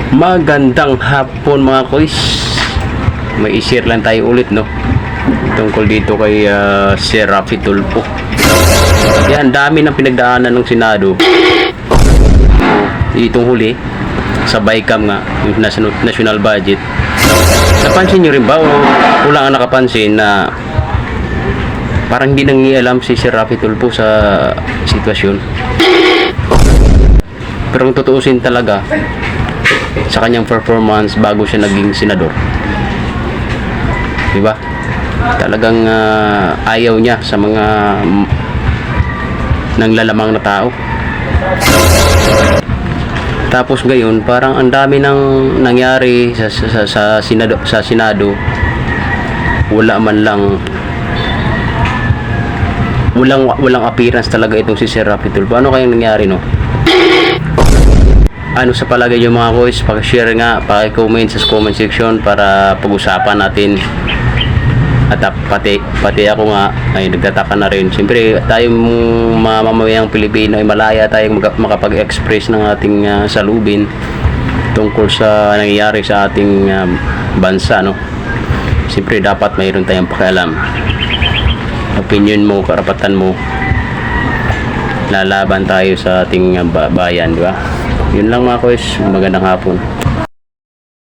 Magandang hapon mga kois. May i-share lang tayo ulit no tungkol dito kay Sir Raffy Tulfo. Yan, dami ng pinagdaanan ng Senado itong huli sa BICAM nga, yung national budget. Napansin nyo rin ba o wala ang nakapansin na parang hindi nangialam si Sir Raffy Tulfo sa sitwasyon? Pero kung tutuusin talaga sa kanyang performance bago siya naging senador, diba? Talagang ayaw niya sa mga nanglalamang na tao. Tapos ngayon, parang ang dami nang nangyari sa Senado. Wala man lang, walang appearance talaga itong si Sir Raffy Tulfo. Ano kayang nangyari, no? Ano sa palagay yung mga boys? Paki-share nga, paki-comment sa comment section para pag-usapan natin. At pati ako nga ay nagtataka na rin. Siyempre tayong mga mamamayang Pilipino ay malaya tayong makapag-express ng ating salubin tungkol sa nangyayari sa ating bansa, no? Siyempre dapat mayroon tayong pakialam. Opinion mo, karapatan mo. Lalaban tayo sa ating bayan, di ba? Yun lang mga kois, magandang hapon.